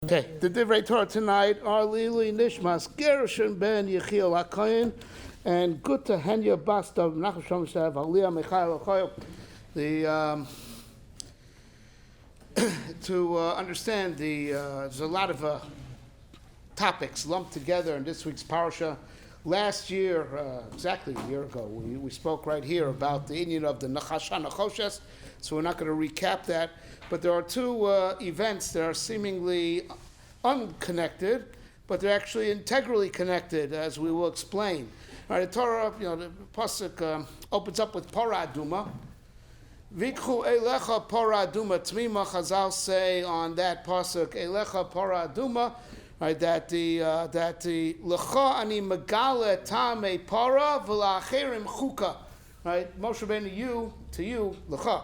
Okay, the Divrei Torah tonight are Lili Nishmas Gershon ben Yechiel HaKohen and Gutta Henya Basta Menachem Shomshav Aliyah Michael Achoyel. To understand there's a lot of topics lumped together in this week's parasha. Last year, exactly a year ago, we spoke right here about the Indian of the Nachasha Nachoshes, so we're not going to recap that. But there are two events that are seemingly unconnected, but they're actually integrally connected, as we will explain. All right, the Torah, the pasuk opens up with Parah Aduma. Vikhu elecha Parah Aduma Tmima. Chazal say on that pasuk, elecha Parah Aduma, right? That the lecha ani megale tame para v'la'acherim chuka. Right, Moshe Rabbeinu, to you, lecha.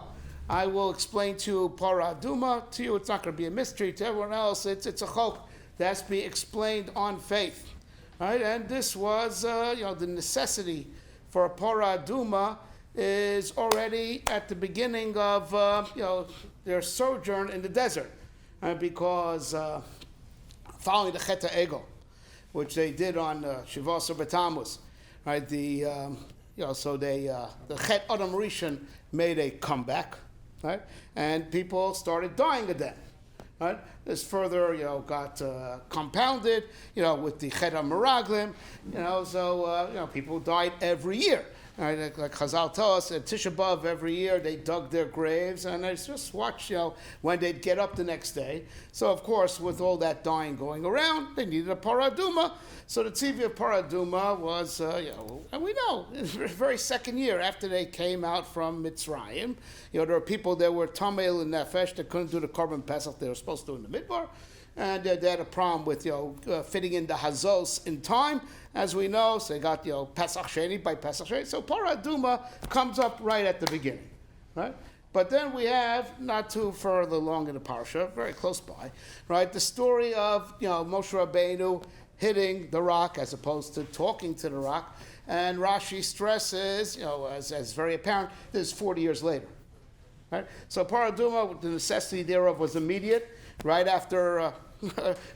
I will explain to you Parah Aduma. To you, it's not going to be a mystery. To everyone else, it's a chok that has to be explained on faith. Right? And this was, the necessity for a Parah Aduma is already at the beginning of, their sojourn in the desert. Because following the Chet HaEgel, which they did on Shivas B'Tammuz, right? The Chet Adam Rishon made a comeback. Right? And people started dying again. Right? This further, got compounded, with the Chet HaMeraglim, so people died every year. Right? Like Chazal tell us, at Tisha B'Av every year they dug their graves, and I just watched, when they'd get up the next day. So of course, with all that dying going around, they needed a Parah Aduma. So the tzivya of Parah Aduma was, and we know, it's the very second year after they came out from Mitzrayim. There were people that were Tamei Nefesh that couldn't do the Korban Pesach they were supposed to do in the Midbar. And they had a problem with, fitting in the Hazos in time, as we know. So they got, Pesach Sheni by Pesach Sheni. So Parah Aduma comes up right at the beginning, right? But then we have, not too further along in the parsha, very close by, right? The story of, Moshe Rabbeinu hitting the rock as opposed to talking to the rock. And Rashi stresses, as very apparent, this is 40 years later, right? So Parah Aduma, the necessity thereof was immediate. Right after,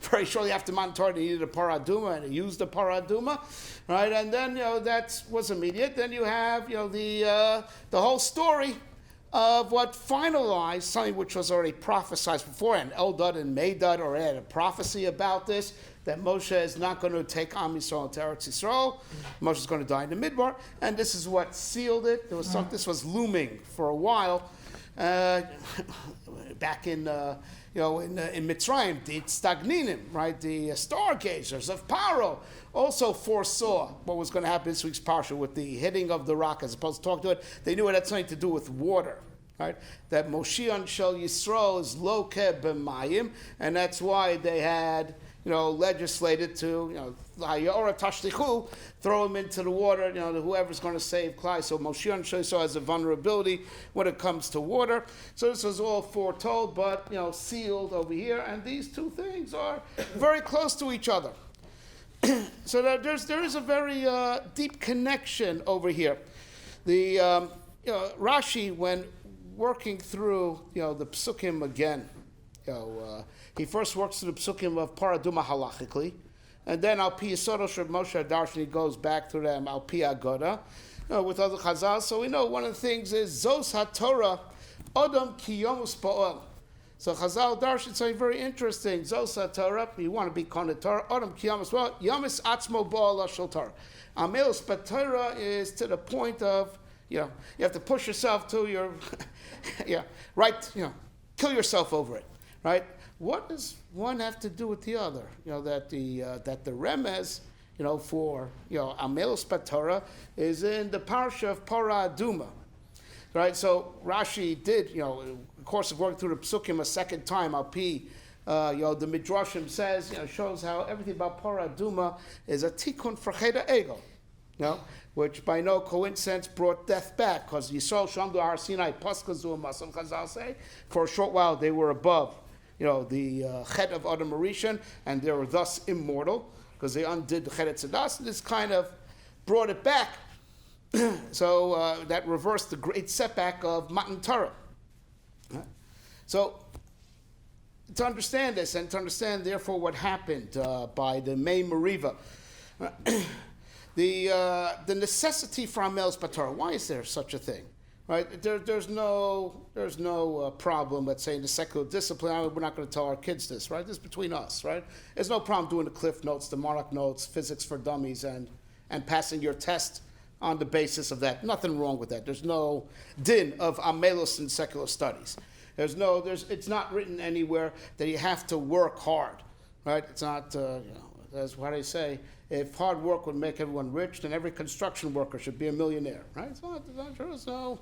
very shortly after Mount Torah, they needed a Parah Aduma, and they used the Parah Aduma, right? And then, that was immediate. Then you have, the whole story of what finalized something which was already prophesied before, and Eldad and Medad already had a prophecy about this, that Moshe is not going to take Am Yisrael to Eretz Yisrael. Moshe is going to die in the Midbar, and this is what sealed it. This was looming for a while, back in Mitzrayim, the Stagninim, right, the stargazers of Paro, also foresaw what was going to happen this week's parsha with the hitting of the rock as opposed to talk to it. They knew it had something to do with water, right? That Moshiach Shel Yisrael is loke b'mayim, and that's why they had, legislated to, Hayora Tashlichu, throw him into the water, whoever's going to save Klai. So Moshiach Shel Yisrael has a vulnerability when it comes to water. So this was all foretold, but, sealed over here. And these two things are very close to each other. So there is a very deep connection over here. The Rashi, when working through, the Psukim again, he first works through the Psukim of Parah Aduma halachically, and then Al Pi Yisod Shel Moshe Darshan, he goes back to them Al Pi Agoda, with other Chazal. So we know one of the things is Zos HaTorah Adam Ki Yomus Pa'ol. So Chazal Darshan something very interesting. Zos HaTorah, you want to be Konei Torah, Adam Ki Yomus Pa'ol, Yomis Atzmo Ba'al Shel Torah. Amelus Torah is to the point of, you have to push yourself to your, kill yourself over it. Right? What does one have to do with the other? That the remez, for Amelus Torah is in the parsha of Parah Aduma. Right? So Rashi did, of course, of working through the Psukim a second time. The Midrashim says, shows how everything about Parah Aduma is a tikkun for Chet HaEgel. Which by no coincidence brought death back, because Yisrael Shamdu Har Sinai Paskazu Masam Chazal say, for a short while they were above, the Chet of Adam Rishon, and they were thus immortal, because they undid the Chet Tzadas, and this kind of brought it back. So that reversed the great setback of Matan Torah. So to understand this and to understand, therefore, what happened by the Mei Meriva, the necessity for Amel's Batorah. Why is there such a thing? Right? There's no problem, let's say, in the secular discipline. We're not going to tell our kids this, right? This is between us, right? There's no problem doing the Cliff Notes, the Monarch Notes, physics for dummies, and passing your test on the basis of that. Nothing wrong with that. There's no din of Amelus in secular studies. It's not written anywhere that you have to work hard, right? It's not, that's what I say. If hard work would make everyone rich, then every construction worker should be a millionaire, right? It's not true. So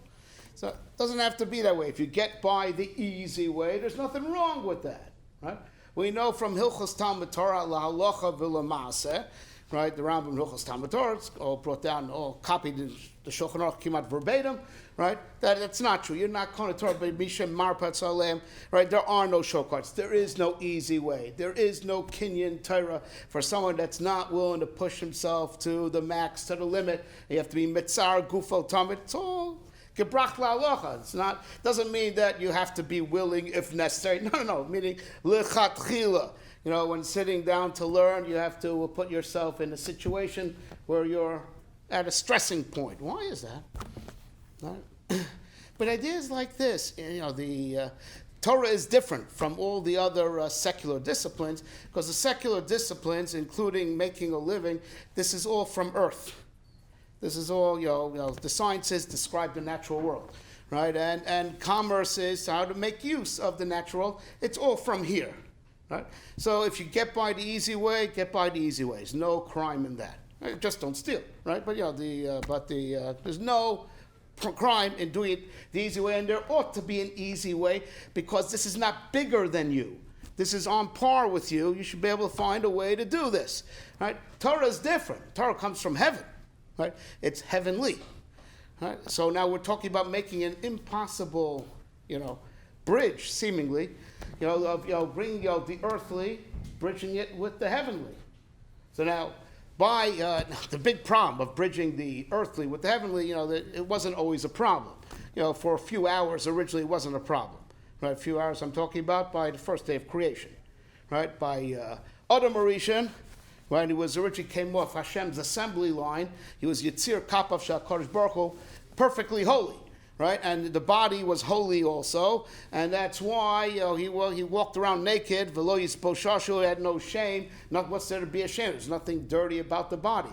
it doesn't have to be that way. If you get by the easy way, there's nothing wrong with that, right? We know from Hilchos Talmud Torah lahalacha v'lamaaseh, right? The Rambam Hilchos Talmud Torah, it's all brought down, all copied in the Shulchan Aruch kimat verbatim, right? That's not true. You're not going to Torah by Mishem Marpat Salem, right? There are no shortcuts. There is no easy way. There is no Kinyan Torah for someone that's not willing to push himself to the max, to the limit. You have to be mitzar, gufo, tamid. It's all gebrach la'alocha. It's not, doesn't mean that you have to be willing if necessary. No. Meaning lechatchila. When sitting down to learn, you have to put yourself in a situation where you're at a stressing point. Why is that? But ideas like this, the Torah is different from all the other secular disciplines, because the secular disciplines, including making a living, this is all from earth. This is all, the sciences describe the natural world, right? And commerce is how to make use of the natural. It's all from here, right? So if you get by the easy way, get by the easy way. There's no crime in that. Right? Just don't steal, right? But there's no crime in doing it the easy way, and there ought to be an easy way, because this is not bigger than you. This is on par with you. You should be able to find a way to do this, right? Torah is different. Torah comes from heaven, right? It's heavenly, right? So now we're talking about making an impossible, bridge, seemingly, bringing the earthly, bridging it with the heavenly. So now, by the big problem of bridging the earthly with the heavenly, it wasn't always a problem. For a few hours originally it wasn't a problem. Right? A few hours I'm talking about by the first day of creation. Right? By Adam Rishon, right? He was originally came off Hashem's assembly line. He was Yitzir Kapav Shel Kadosh Baruch Hu, perfectly holy. Right, and the body was holy also, and that's why he walked around naked. V'lo yisposhashu, he had no shame. Not what's there to be ashamed. There's nothing dirty about the body.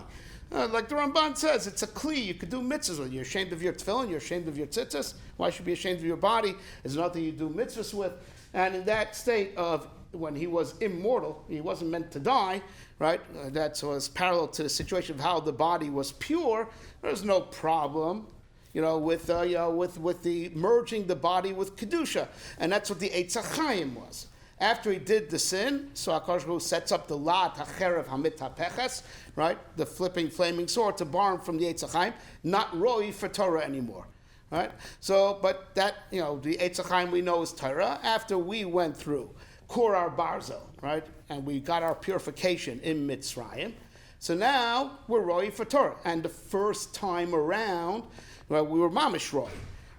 Like the Ramban says, it's a kli. You could do mitzvahs with. You're ashamed of your tefillin. You're ashamed of your tzitzis. Why should you be ashamed of your body? There's nothing you do mitzvahs with. And in that state of when he was immortal, he wasn't meant to die. Right, that was parallel to the situation of how the body was pure. There's no problem. With the merging the body with kedusha, and that's what the Eitz HaChaim was. After he did the sin, so HaKadosh Baruch Hu sets up the Lat HaCherev Hamit HaPeches, right, the flipping flaming sword to bar him from the Eitz HaChaim, not roi for Torah anymore, right? So, but that the Eitz HaChaim we know is Torah. After we went through Kur Ar Barzel, right, and we got our purification in Mitzrayim, so now we're roi for Torah, and the first time around. Right, we were mamish roy,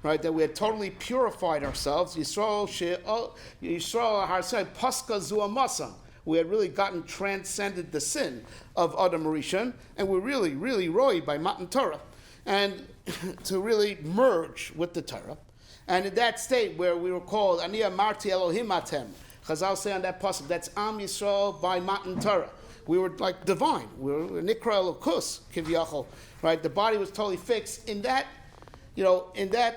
right? That we had totally purified ourselves. Yisrael harsei paska zuamasam. We had really transcended the sin of Adam Rishon, and we're really, really roy by Matan Torah, and to really merge with the Torah. And in that state where we were called Ani Amarti Elohim Atem, Chazal say on that pasuk, that's Am Yisrael by Matan Torah. We were like divine. We were Nikra Elokus Kivyachol, right? The body was totally fixed. In that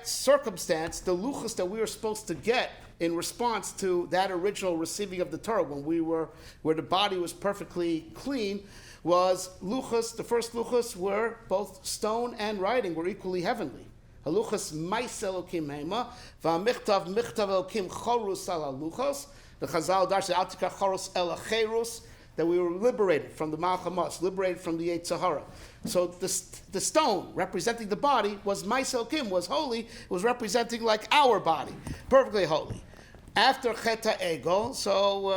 circumstance, the luchas that we were supposed to get in response to that original receiving of the Torah, where the body was perfectly clean, was luchas. The first luchas were both stone and writing were equally heavenly. Haluchas mais Elokim hema, va'michtav michtav Elokim chorus ala luchos. The Chazal darsha altika chorus ela cherus. That we were liberated from the Malchamas, liberated from the Yetzer Hara. So the stone representing the body was Maisel Kim, was holy, it was representing like our body, perfectly holy. After Cheta Ego, so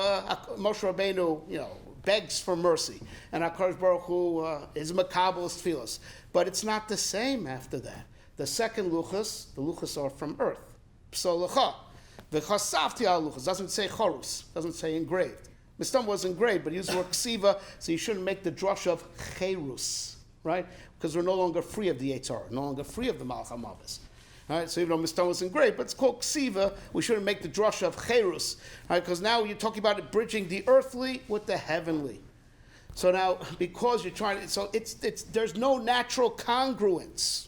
Moshe Rabbeinu, begs for mercy, and HaKadosh Baruch Hu is Makabel's tefillos. But it's not the same after that. The second luchas, the luchas are from earth. Psolacha. V'chasafti al luchos. Doesn't say chorus. Doesn't say engraved. Mistam was engraved, but he used the word ksiva, so you shouldn't make the drush of cherus, right? Because we're no longer free of the Eitzar, no longer free of the Malach HaMavis. All right, so even though Mistam was engraved, but it's called ksiva, we shouldn't make the drush of cherus, right? Because now you're talking about it bridging the earthly with the heavenly. So now, because you're trying to, so there's no natural congruence.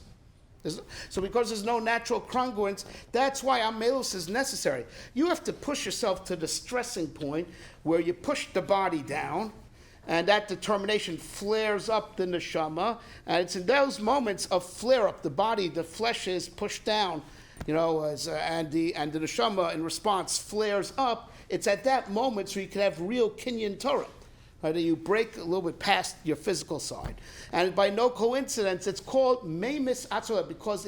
So because there's no natural congruence, that's why amelus is necessary. You have to push yourself to the stressing point where you push the body down, and that determination flares up the neshama, and it's in those moments of flare up, the body, the flesh is pushed down, and the neshama in response flares up. It's at that moment so you can have real kinyan Torah. Right, you break a little bit past your physical side. And by no coincidence, it's called Meimis Atzola because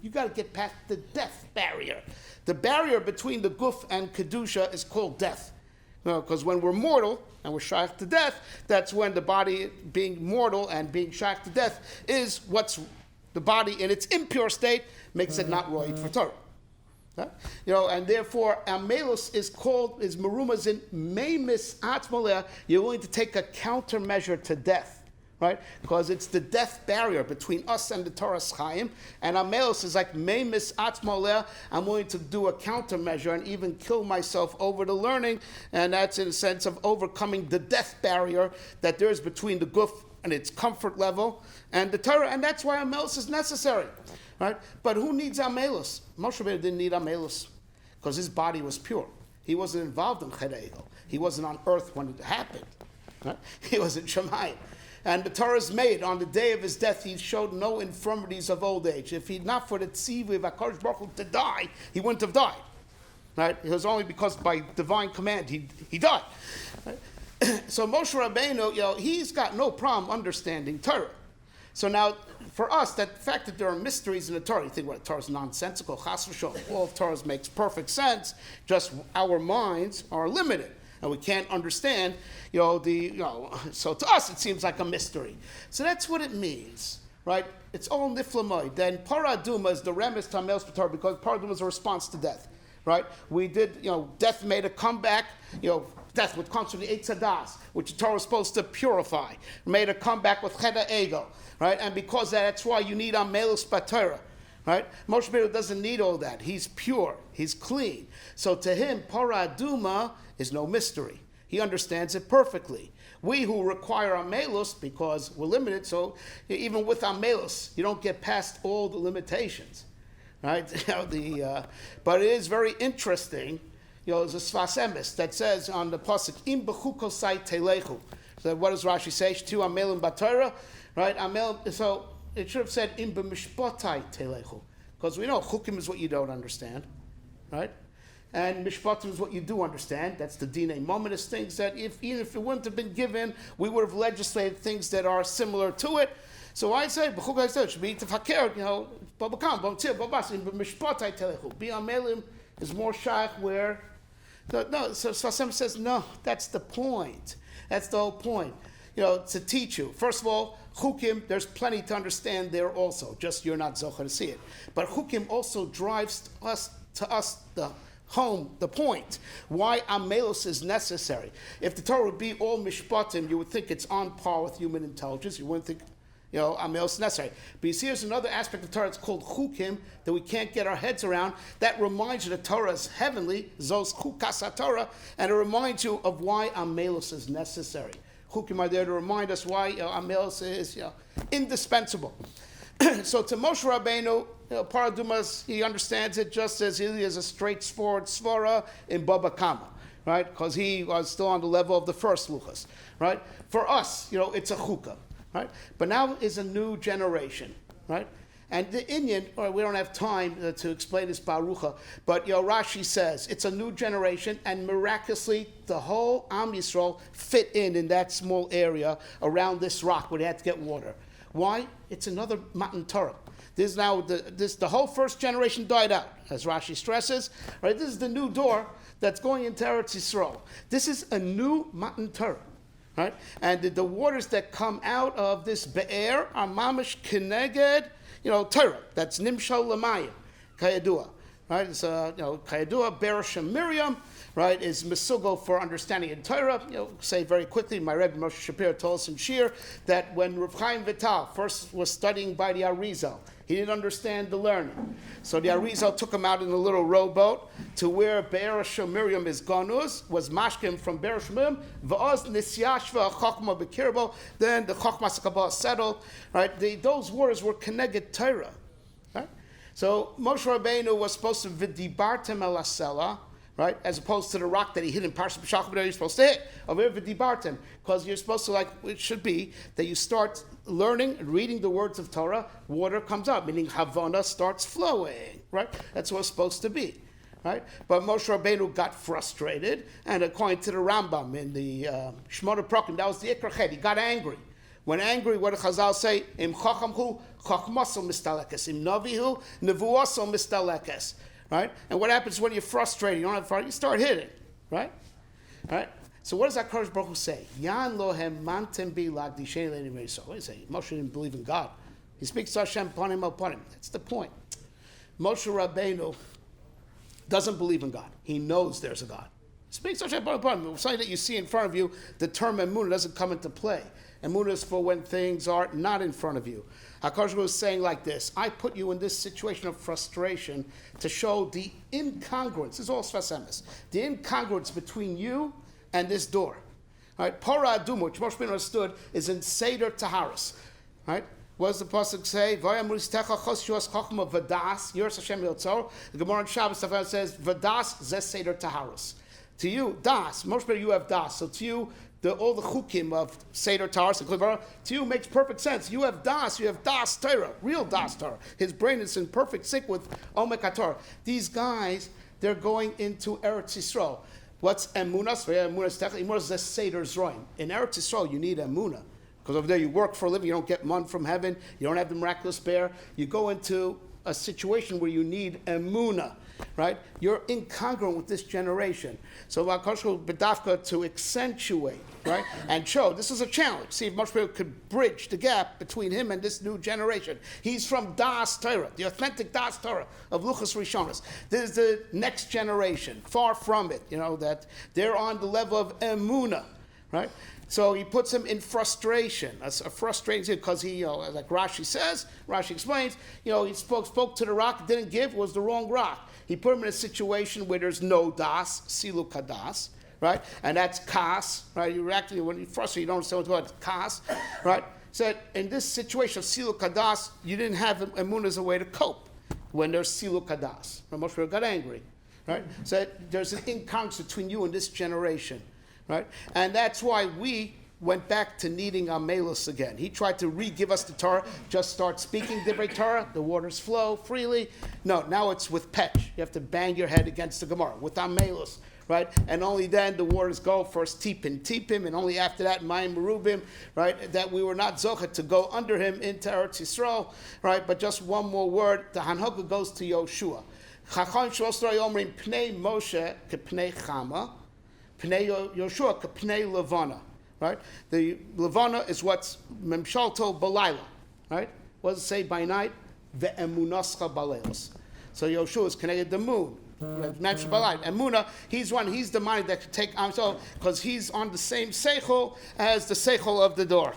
you got to get past the death barrier. The barrier between the guf and Kedusha is called death. Because when we're mortal and we're shaykh to death, that's when the body being mortal and being shaykh to death is what's the body in its impure state makes it not roid for Torah. And therefore, amelus is marumas in meimis atzmoleh. You're willing to take a countermeasure to death, right? Because it's the death barrier between us and the Torah's Chaim. And amelus is like meimis atzmoleh. I'm willing to do a countermeasure and even kill myself over the learning. And that's in a sense of overcoming the death barrier that there is between the guf and its comfort level and the Torah. And that's why amelus is necessary. Right? But who needs Amelus? Moshe Rabbeinu didn't need Amelus because his body was pure. He wasn't involved in Chet Egel. He wasn't on earth when it happened. Right? He was in Shemayim. And the Torah is made on the day of his death. He showed no infirmities of old age. If he'd not for the tzivui of HaKadosh Baruch Hu to die, he wouldn't have died. Right? It was only because by divine command he died. Right? So Moshe Rabbeinu, he's got no problem understanding Torah. So now, for us, that fact that there are mysteries in the Torah, you think, well, Torah is nonsensical, chas v'sholom. All of Torah makes perfect sense, just our minds are limited, and we can't understand, so to us it seems like a mystery. So that's what it means, right? It's all niflamoid. Then paraduma is the remes to amelus b'Torah, because paraduma is a response to death, right? We did, death made a comeback, death which comes from the Eitz Hadas, which the Torah was supposed to purify, made a comeback with Chet Egel. Right, and because that's why you need Amelus B'Torah, right? Moshe Rabbeinu doesn't need all that. He's pure. He's clean. So to him, Paraduma is no mystery. He understands it perfectly. We who require Amelus, because we're limited, so even with Amelus, you don't get past all the limitations, right? But it is very interesting. There's a Sfas Emes that says on the pasuk, Im b'chukosai telechu. So what does Rashi say? Shtu Amelim B'Torah. Right, so it should have said im b'mishpatai telechu, because we know chukim is what you don't understand, right? And mishpatim is what you do understand. That's the dinei momentous things that even if it wouldn't have been given, we would have legislated things that are similar to it. So I say b'chuk should be tefaker, babakam, b'mtzir, babas, im b'mishpatai telechu. B'amelim is more shaykh where, so Sfasem says no, that's the point. That's the whole point. To teach you. First of all, Chukim, there's plenty to understand there also, just you're not zocher to see it. But Chukim also drives to us the point, why Amelus is necessary. If the Torah would be all mishpatim, you would think it's on par with human intelligence. You wouldn't think, Amelus is necessary. But you see, there's another aspect of Torah, it's called Chukim, that we can't get our heads around. That reminds you that Torah is heavenly, Zos Chukas HaTorah, and it reminds you of why Amelus is necessary. Chukim are there to remind us why Amelus is indispensable. So to Moshe Rabbeinu, Paradumas, he understands it just as he is a straightforward svara in Baba Kama, right? Because he was still on the level of the first luchas, right? For us, it's a chukah, right? But now is a new generation, right? And the Inyan, we don't have time to explain this Barucha, but Rashi says it's a new generation, and miraculously the whole Am Yisrael fit in that small area around this rock where they had to get water. Why? It's another Matan Torah. This is now the whole first generation died out, as Rashi stresses. Right? This is the new door that's going into Eretz Yisrael. This is a new Matan Torah. Right? And the waters that come out of this Be'er are mamish keneged, Torah. That's Nimshal Lamayim, Kayadua. right? It's Kayadua, Bereshim Miriam, right? Is Mesugo for understanding in Torah. Say very quickly, my Rebbe Moshe Shapiro told us in Shir that when Rav Chaim Vital first was studying by the Arizal, he didn't understand the learning. So the Arizal took him out in a little rowboat to where Bereshim Miriam is Gonuz, was Mashkim from Bereshim Miriam, V'oz Nisyashva Chokma Bekirbo, then the Chokma Sakabah settled, right? Those words were Keneged Torah, right? So Moshe Rabbeinu was supposed to V'dibartem el Asela, right? As opposed to the rock that he hit in Parshat B'Shachar, you're supposed to hit. Over V'dibartem, because you're supposed to, like it should be, that you start learning and reading the words of Torah, water comes up, meaning Havana starts flowing, right? That's what it's supposed to be, right? But Moshe Rabbeinu got frustrated, and according to the Rambam in the Shmona Prakim, that was the Ikar Chet, he got angry. When angry, what do Chazal say? Im chachamhu, chachmaso mistalekes. Im navihu, nevuaso mistalekes. Right? And what happens when you're frustrated? You don't have fun, you start hitting. Right? Right? So what does that Kodesh Baruch Hu say? Yan lohem mantem bi lagdishen le'nimei so. What does he say? Moshe didn't believe in God. He speaks to Hashem, panim al panim. That's the point. Moshe Rabbeinu doesn't believe in God. He knows there's a God. He speaks to Hashem, panim al panim. Something that you see in front of you, the term emunah doesn't come into play. Emunah is for when things are not in front of you. HaKadosh Baruch Hu is saying like this: I put you in this situation of frustration to show the incongruence. This is all Sfas Emes. The incongruence between you and this door. Right? Para Aduma, which Moshe Rabbeinu understood, is in Seder Taharis. Right? What does the pasuk say? The Gemara in Shabbos says, "Vadas zes Seder Taharis." To you, das. Moshe Rabbeinu, you have das. So to you, all the chukim of Seder Taharis and Klipara, to you makes perfect sense. You have das Torah, real das Torah. His brain is in perfect sync with Omek HaTorah. These guys, they're going into Eretz Yisrael. What's emunas? Emunas is a Seder Zroim. In Eretz Yisrael, you need emunah. Because over there you work for a living, you don't get man from heaven, you don't have the miraculous bear. You go into a situation where you need emunah. Right? You're incongruent with this generation. So Vakoshko Bedafka to accentuate, right? And show this is a challenge. See if Moshe Rabbeinu could bridge the gap between him and this new generation. He's from Das Torah, the authentic Das Torah of Luchas Rishonos. This is the next generation, far from it, that they're on the level of Emunah, right? So he puts him in frustration. That's a frustrating because he, like Rashi says, Rashi explains, he spoke to the rock, didn't give, was the wrong rock. He put him in a situation where there's no das, silu kadas, right? And that's kas, right? When you're frustrated, you don't understand what's kas, right? So in this situation of silu kadas, you didn't have emunah as a way to cope when there's silu kadas. Moshe Rabbeinu got angry, right? So there's an incongruence between you and this generation. Right? And that's why we went back to needing Amelus again. He tried to re-give us the Torah, just start speaking Divrei Torah, the waters flow freely. No, now it's with Petch. You have to bang your head against the Gemara, with Amelus, right? And only then the waters go, first Tipim, and only after that, Mayim Merubim, right? That we were not Zochet to go under him into Eretz Yisrael, right? But just one more word, the Hanhoka goes to Yoshua. Chacham Shosra Yomrim Pnei Moshe Kepnei Chama, Pnei Yoshua Pnei Levana, right? The Levana is what's Memshalto Balayla, right? What does it say by night? Ve'emunascha baleos. So Yoshua is connected to the moon. Emunah, he's the mind that can take so because he's on the same seichel as the seichel of the door.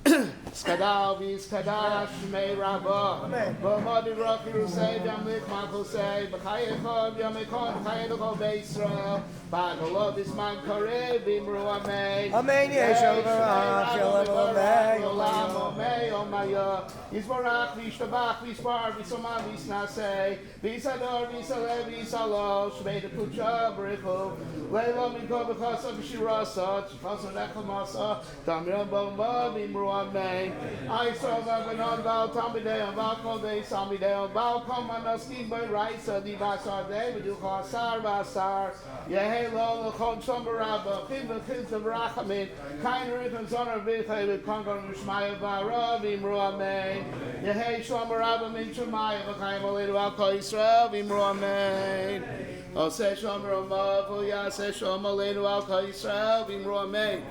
Skadal v'skadash shmei rabba v'madi rakiru say v'amlik malchus say b'chayechov yamekon b'chayechov b'Yisrael b'agolov isman karev v'imru amei Amen yeshel v'rach yelav amei olam amei omaya yisborach v'yishtabach v'yispar v'yisomah v'yisnasei v'yisador v'yisaleh v'yisalosh shmei depucha b'richu leilo mikol b'chasa v'shirasa tzifasa nechamasa damiram b'omah v'imru amei I saw Vavanon Val Tomideo, Valco de Samideo, Valco Manoskin by Raisa, the Vasar de Viduka Sar Vasar, Yehelo, the Chon Sombaraba, Kiva Kiz of Rachamin, Kainer and Son of Vitha with Congo Mishmaya Vara, Vimruame, Yehe Shomaraba Min Shumaya, Vakaimoli Valco Israel, Vimruame. O Se Shomarama, Vuya Se Shomalenu Valco Israel, Vimruame.